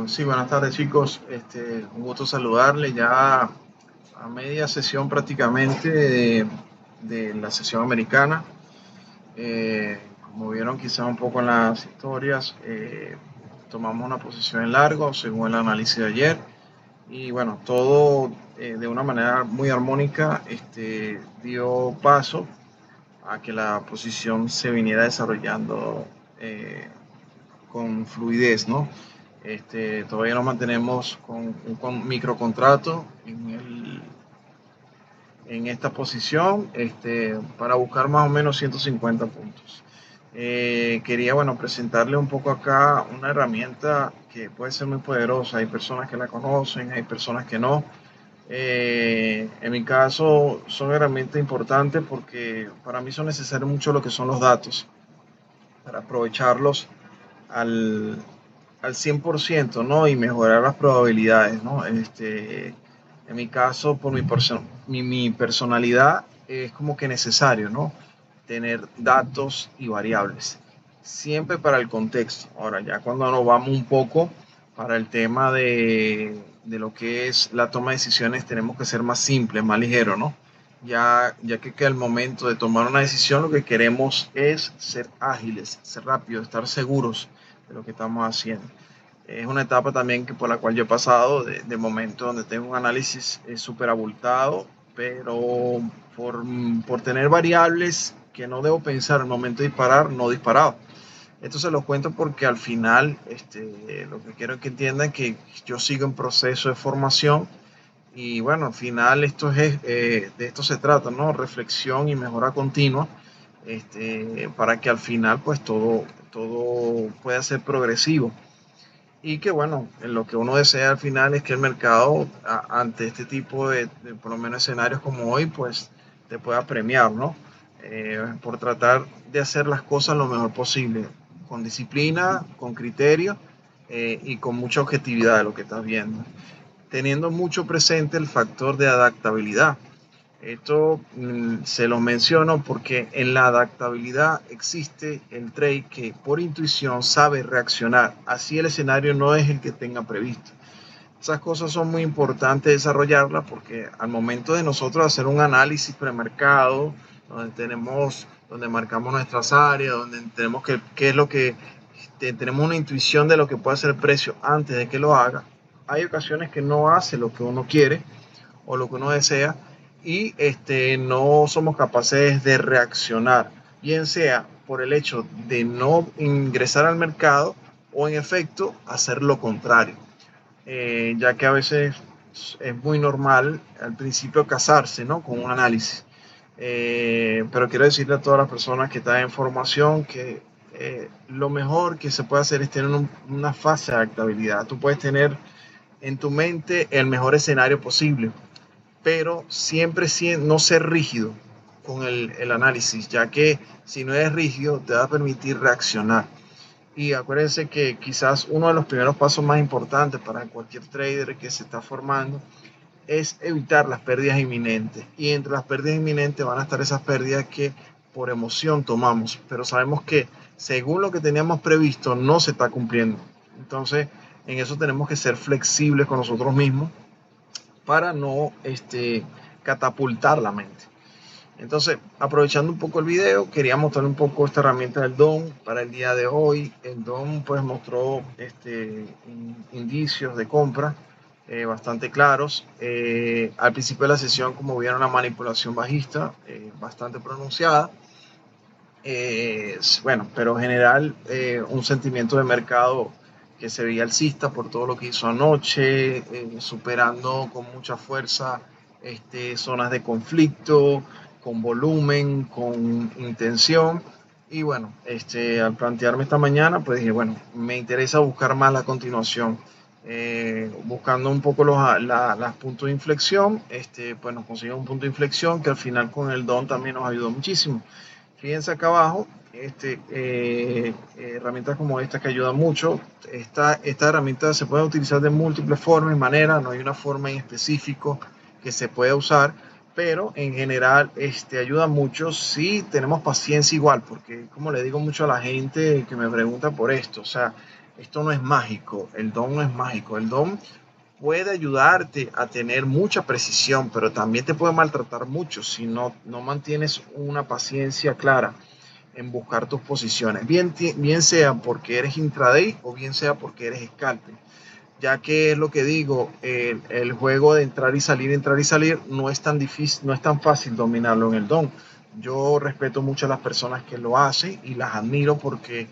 Sí, buenas tardes chicos. Un gusto saludarles ya a media sesión prácticamente de la sesión americana. Como vieron quizás un poco en las historias, tomamos una posición en largo según el análisis de ayer. Y bueno, todo de una manera muy armónica dio paso a que la posición se viniera desarrollando con fluidez, ¿no? Todavía nos mantenemos con microcontrato en esta posición para buscar más o menos 150 puntos. Quería, bueno, presentarle un poco acá una herramienta que puede ser muy poderosa. Hay personas que la conocen, hay personas que no. En mi caso son herramientas importantes porque para mí son necesarios mucho lo que son los datos para aprovecharlos al, al 100%, ¿no? Y mejorar las probabilidades, ¿no? En mi caso, por mi personalidad, es como que necesario, ¿no? Tener datos y variables, siempre para el contexto. Ahora, ya cuando nos vamos un poco para el tema de lo que es la toma de decisiones, tenemos que ser más simples, más ligeros, ¿no? Ya que al momento de tomar una decisión lo que queremos es ser ágiles, ser rápidos, estar seguros de lo que estamos haciendo. Es una etapa también que por la cual yo he pasado de momento donde tengo un análisis súper abultado, pero por tener variables que no debo pensar al momento de disparar, no he disparado. Esto se lo cuento porque al final lo que quiero que entiendan es que yo sigo en proceso de formación y bueno, al final de esto se trata, ¿no? Reflexión y mejora continua, para que al final pues todo pueda ser progresivo y que bueno, lo que uno desea al final es que el mercado ante este tipo de por lo menos escenarios como hoy pues te pueda premiar, ¿no? Por tratar de hacer las cosas lo mejor posible, con disciplina, con criterio y con mucha objetividad de lo que estás viendo, teniendo mucho presente el factor de adaptabilidad. Esto se lo menciono porque en la adaptabilidad existe el trade que por intuición sabe reaccionar, así el escenario no es el que tenga previsto. Esas cosas son muy importantes desarrollarlas porque al momento de nosotros hacer un análisis premercado, donde marcamos nuestras áreas, donde tenemos qué es lo que tenemos una intuición de lo que puede ser el precio antes de que lo haga, hay ocasiones que no hace lo que uno quiere o lo que uno desea y no somos capaces de reaccionar, bien sea por el hecho de no ingresar al mercado o en efecto hacer lo contrario, ya que a veces es muy normal al principio casarse, ¿no? Con un análisis. Pero quiero decirle a todas las personas que están en formación que lo mejor que se puede hacer es tener una fase de adaptabilidad. Tú puedes tener en tu mente el mejor escenario posible, pero siempre no ser rígido con el análisis, ya que si no eres rígido te va a permitir reaccionar. Y acuérdense que quizás uno de los primeros pasos más importantes para cualquier trader que se está formando es evitar las pérdidas inminentes. Y entre las pérdidas inminentes van a estar esas pérdidas que por emoción tomamos, pero sabemos que según lo que teníamos previsto no se está cumpliendo. Entonces, en eso tenemos que ser flexibles con nosotros mismos para no catapultar la mente. Entonces, aprovechando un poco el video, quería mostrar un poco esta herramienta del DOM para el día de hoy. El DOM pues mostró indicios de compra bastante claros. Al principio de la sesión, como vieron, una manipulación bajista bastante pronunciada. Bueno, pero en general un sentimiento de mercado que se veía alcista por todo lo que hizo anoche, superando con mucha fuerza zonas de conflicto, con volumen, con intención. Y bueno, al plantearme esta mañana, pues dije, bueno, me interesa buscar más la continuación. Buscando un poco las puntos de inflexión, pues nos conseguimos un punto de inflexión que al final con el DON también nos ayudó muchísimo. Fíjense acá abajo, herramientas como esta que ayudan mucho. Esta herramienta se puede utilizar de múltiples formas y maneras, no hay una forma en específico que se pueda usar, pero en general ayuda mucho si tenemos paciencia igual, porque como le digo mucho a la gente que me pregunta por esto, o sea, esto no es mágico, el don no es mágico, el don puede ayudarte a tener mucha precisión, pero también te puede maltratar mucho si no mantienes una paciencia clara en buscar tus posiciones, bien sea porque eres intraday o bien sea porque eres scalper, ya que es lo que digo, el juego de entrar y salir, no es tan difícil, no es tan fácil dominarlo en el don. Yo respeto mucho a las personas que lo hacen y las admiro porque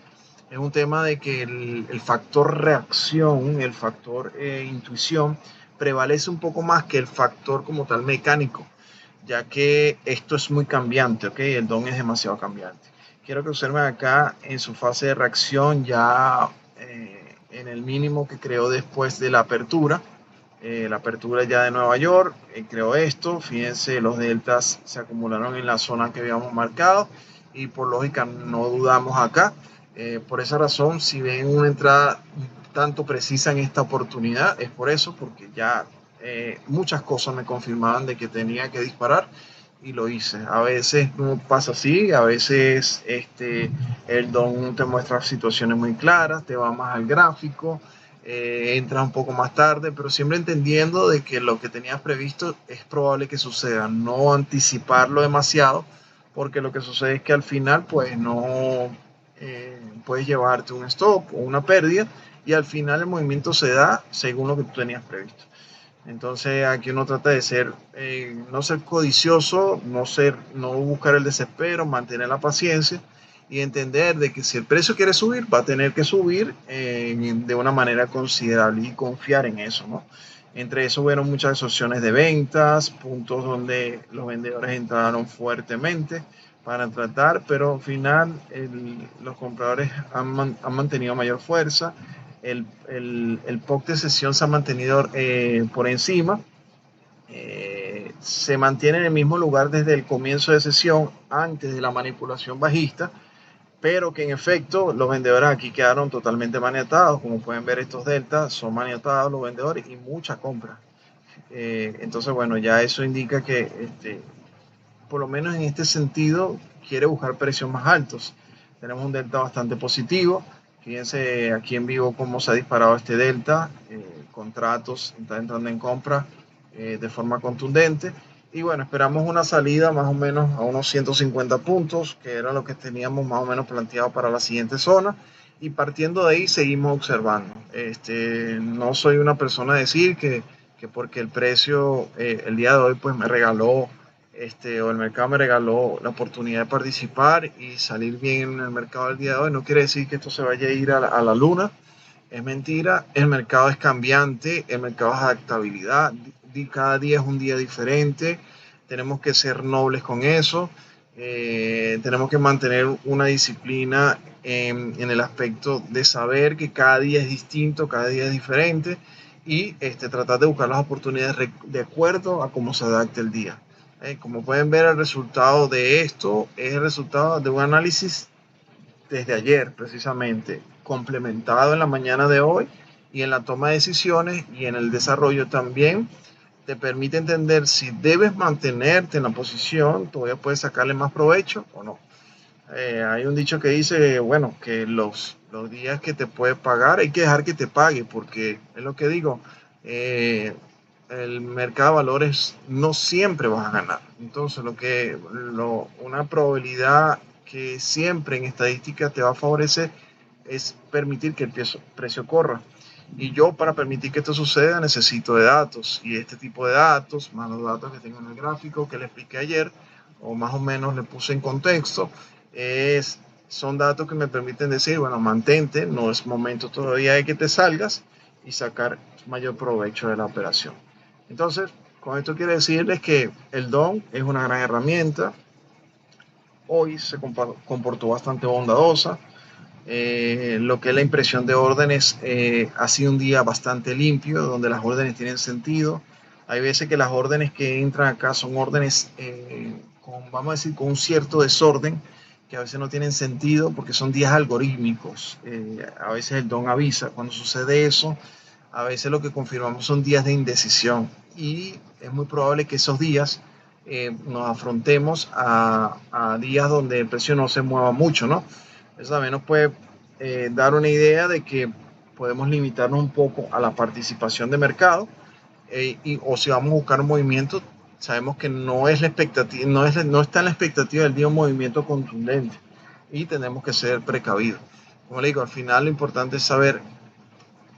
es un tema de que el factor reacción, el factor intuición, prevalece un poco más que el factor como tal mecánico, ya que esto es muy cambiante, ¿ok? El don es demasiado cambiante. Quiero que observen acá en su fase de reacción ya en el mínimo que creó después de la apertura ya de Nueva York, creó esto, fíjense, los deltas se acumularon en la zona que habíamos marcado y por lógica no dudamos acá. Por esa razón, si ven una entrada tanto precisa en esta oportunidad, es por eso, porque ya muchas cosas me confirmaban de que tenía que disparar y lo hice. A veces no pasa así, a veces el don te muestra situaciones muy claras, te va más al gráfico, entras un poco más tarde, pero siempre entendiendo de que lo que tenías previsto es probable que suceda, no anticiparlo demasiado, porque lo que sucede es que al final pues no puedes llevarte un stop o una pérdida y al final el movimiento se da según lo que tú tenías previsto. Entonces aquí uno trata de ser, no ser codicioso, no buscar el desespero, mantener la paciencia y entender de que si el precio quiere subir, va a tener que subir de una manera considerable y confiar en eso, ¿no? Entre eso hubieron muchas opciones de ventas, puntos donde los vendedores entraron fuertemente para tratar, pero al final los compradores han mantenido mayor fuerza. El POC de sesión se ha mantenido por encima, se mantiene en el mismo lugar desde el comienzo de sesión, antes de la manipulación bajista, pero que en efecto los vendedores aquí quedaron totalmente maniatados. Como pueden ver, estos deltas son maniatados los vendedores y mucha compra. Entonces, bueno, ya eso indica que por lo menos en este sentido quiere buscar precios más altos. Tenemos un delta bastante positivo. Fíjense aquí en vivo cómo se ha disparado este delta, contratos está entrando en compra de forma contundente. Y bueno, esperamos una salida más o menos a unos 150 puntos, que era lo que teníamos más o menos planteado para la siguiente zona. Y partiendo de ahí seguimos observando. No soy una persona a decir que porque el precio el día de hoy pues me regaló o el mercado me regaló la oportunidad de participar y salir bien en el mercado del día de hoy. No quiere decir que esto se vaya a ir a la luna, es mentira. El mercado es cambiante, el mercado es adaptabilidad, cada día es un día diferente, tenemos que ser nobles con eso, tenemos que mantener una disciplina en el aspecto de saber que cada día es distinto, cada día es diferente y tratar de buscar las oportunidades de acuerdo a cómo se adapte el día. Como pueden ver, el resultado de esto es el resultado de un análisis desde ayer precisamente, complementado en la mañana de hoy y en la toma de decisiones y en el desarrollo también. Te permite entender si debes mantenerte en la posición, todavía puedes sacarle más provecho o no. Hay un dicho que dice, bueno, que los días que te puede pagar hay que dejar que te pague, porque es lo que digo, el mercado de valores no siempre vas a ganar. Entonces, una probabilidad que siempre en estadística te va a favorecer es permitir que el precio corra. Y yo, para permitir que esto suceda, necesito de datos. Y este tipo de datos, más los datos que tengo en el gráfico que le expliqué ayer, o más o menos le puse en contexto, son datos que me permiten decir, bueno, mantente, no es momento todavía de que te salgas y sacar mayor provecho de la operación. Entonces, con esto quiero decirles que el DON es una gran herramienta. Hoy se comportó bastante bondadosa. Lo que es la impresión de órdenes ha sido un día bastante limpio, donde las órdenes tienen sentido. Hay veces que las órdenes que entran acá son órdenes vamos a decir, con un cierto desorden, que a veces no tienen sentido porque son días algorítmicos. A veces el don avisa. Cuando sucede eso, a veces lo que confirmamos son días de indecisión y es muy probable que esos días nos afrontemos a días donde el precio no se mueva mucho, ¿no? Eso también nos puede dar una idea de que podemos limitarnos un poco a la participación de mercado, o si vamos a buscar un movimiento, sabemos que no es la expectativa, no está en la expectativa del día un movimiento contundente y tenemos que ser precavidos. Como le digo, al final lo importante es saber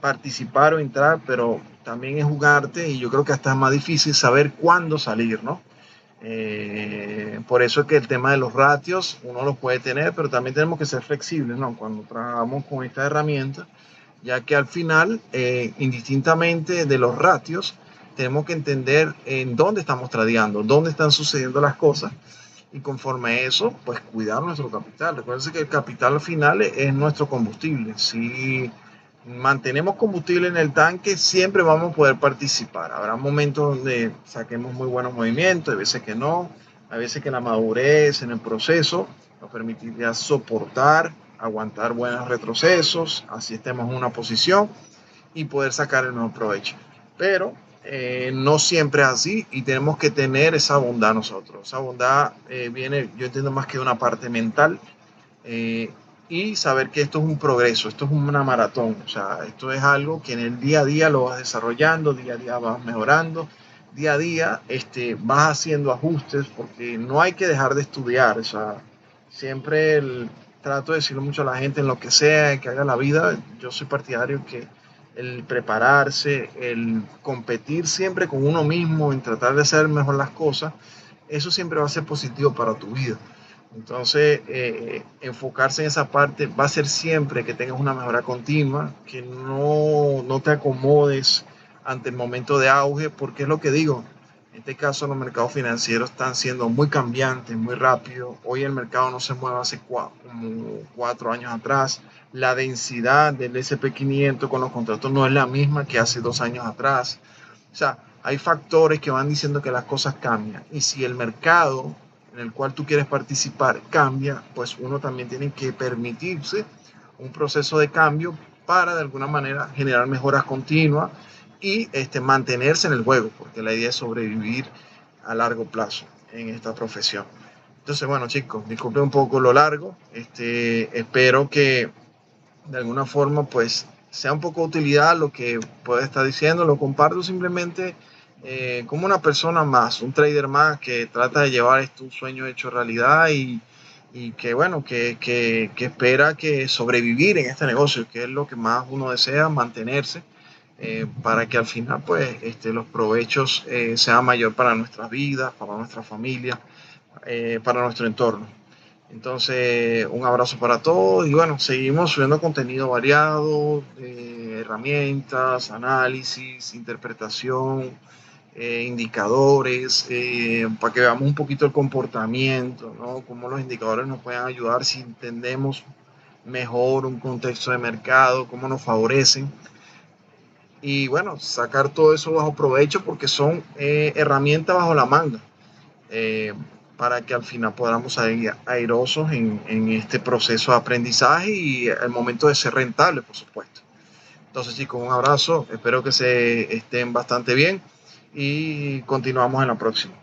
participar o entrar, pero también es jugarte, y yo creo que hasta es más difícil saber cuándo salir, ¿no? Por eso es que el tema de los ratios uno los puede tener, pero también tenemos que ser flexibles, ¿no? Cuando trabajamos con esta herramienta, ya que al final, indistintamente de los ratios, tenemos que entender en dónde estamos tradeando, dónde están sucediendo las cosas, y conforme a eso, pues cuidar nuestro capital. Recuerden que el capital al final es nuestro combustible. Si mantenemos combustible en el tanque, siempre vamos a poder participar. Habrá momentos donde saquemos muy buenos movimientos, hay veces que no, hay veces que la madurez en el proceso nos permitiría soportar, aguantar buenos retrocesos, así estemos en una posición y poder sacar el mejor provecho. Pero no siempre es así, y tenemos que tener esa bondad nosotros. Esa bondad viene, yo entiendo, más que de una parte mental, eh, y saber que esto es un progreso, esto es una maratón. O sea, esto es algo que en el día a día lo vas desarrollando, día a día vas mejorando, día a día vas haciendo ajustes, porque no hay que dejar de estudiar. O sea, siempre trato de decirlo mucho a la gente, en lo que sea que haga la vida, yo soy partidario que el prepararse, el competir siempre con uno mismo, en tratar de hacer mejor las cosas, eso siempre va a ser positivo para tu vida. Entonces, enfocarse en esa parte va a ser siempre que tengas una mejora continua, que no te acomodes ante el momento de auge, porque es lo que digo, en este caso los mercados financieros están siendo muy cambiantes, muy rápidos. Hoy el mercado no se mueve hace como 4 años atrás. La densidad del SP 500 con los contratos no es la misma que hace 2 años atrás. O sea, hay factores que van diciendo que las cosas cambian, y si el mercado en el cual tú quieres participar cambia, pues uno también tiene que permitirse un proceso de cambio para de alguna manera generar mejoras continuas y mantenerse en el juego, porque la idea es sobrevivir a largo plazo en esta profesión. Entonces, bueno, chicos, disculpen un poco lo largo. Espero que de alguna forma pues sea un poco de utilidad lo que puede estar diciendo. Lo comparto simplemente como una persona más, un trader más que trata de llevar un sueño hecho realidad, y que bueno, que espera que sobrevivir en este negocio, que es lo que más uno desea, mantenerse, para que al final pues los provechos sean mayor para nuestras vidas, para nuestra familia, para nuestro entorno. Entonces, un abrazo para todos, y bueno, seguimos subiendo contenido variado, herramientas, análisis, interpretación, indicadores, para que veamos un poquito el comportamiento, ¿no? Cómo los indicadores nos pueden ayudar si entendemos mejor un contexto de mercado, cómo nos favorecen. Y bueno, sacar todo eso bajo provecho, porque son herramientas bajo la manga, eh, para que al final podamos salir airosos en este proceso de aprendizaje y el momento de ser rentable, por supuesto. Entonces, chicos, un abrazo, espero que se estén bastante bien y continuamos en la próxima.